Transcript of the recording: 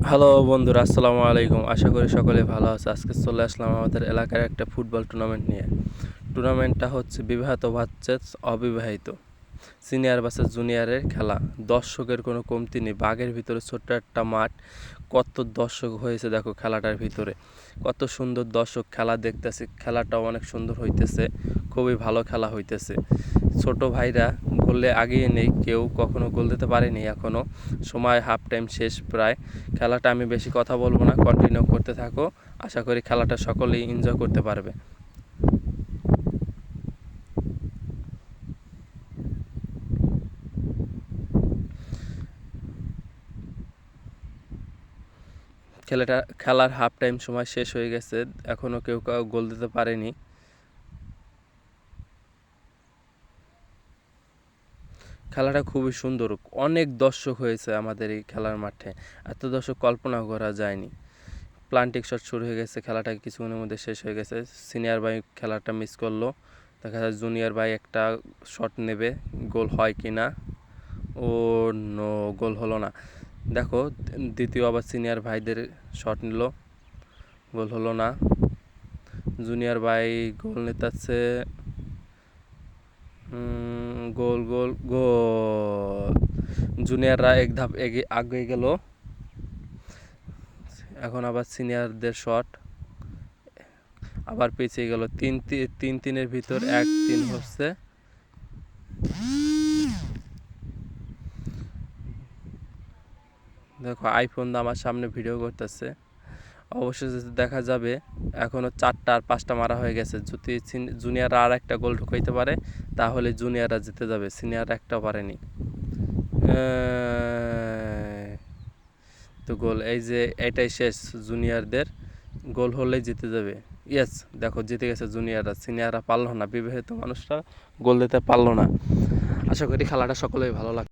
Hello বন্ধুরা, আসসালামু আলাইকুম। আশা করি সকলে ভালো আছে। আজকে চলে আসলাম আমাদের এলাকার একটা ফুটবল টুর্নামেন্ট নিয়ে। টুর্নামেন্টটা হচ্ছে বিবাহিত ভার্সেস অবিবাহিত, সিনিয়র ভার্সেস জুনিয়রের খেলা। দর্শকের কোনো কমতি নেই। বাগের ভিতরে ছোট্ট একটা মাঠ, কত দর্শক হয়েছে দেখো খেলাটার ভিতরে। কত সুন্দর দর্শক খেলা দেখতেছে। খেলাটাও অনেক সুন্দর হইতেছে, খুবই ভালো খেলা হইতেছে। ছোট ভাইরা গোলে আগিয়ে নেই, কেউ কখনো গোল দিতে পারেনি এখনও। সময় হাফ টাইম শেষ প্রায়। খেলাটা আমি বেশি কথা বলবো না, কন্টিনিউ করতে থাকো। আশা করি খেলাটা সকলেই এনজয় করতে পারবে। খেলার হাফ টাইম সময় শেষ হয়ে গেছে, এখনও কেউ গোল দিতে পারেনি। খেলাটা খুবই সুন্দর, অনেক দর্শক হয়েছে আমাদের এই খেলার মাঠে। এত দর্শক কল্পনা করা যায়নি। প্লান্টিক শট শুরু হয়ে গেছে, খেলাটা কিছুক্ষণের মধ্যে শেষ হয়ে গেছে। সিনিয়র ভাই খেলাটা মিস করলো। দেখা যায় জুনিয়র ভাই একটা শট নেবে, গোল হয় কি না। ও নো, গোল হলো না। দেখো, দ্বিতীয় আবার সিনিয়র ভাইদের শট নিল, গোল হলো না। জুনিয়র ভাই গোল নিতেছে, গোল গোল গোল। জুনিয়ররা এক ধাপ এগিয়ে গেল। এখন আবার সিনিয়রদের শট, আবার পিছিয়ে গেল। তিনের ভিতর 1-3 হচ্ছে। দেখো, আইফোন আমার সামনে ভিডিও করতেছে। অবশ্যই দেখা যাবে এখনও 4টা আর 5টা মারা হয়ে গেছে। যদি জুনিয়ররা আর একটা গোল ঢুকাইতে পারে তাহলে জুনিয়ররা জিতে যাবে। সিনিয়ররা একটাও পারেনি। তো গোল, এই যে এটাই শেষ জুনিয়রদের। গোল হলেই জিতে যাবে। ইয়েস, দেখো জিতে গেছে জুনিয়ররা। সিনিয়ররা পারলো না, বিবাহিত মানুষরা গোল দিতে পারলো না। আশা করি খেলাটা সকলেই ভালো লাগবে।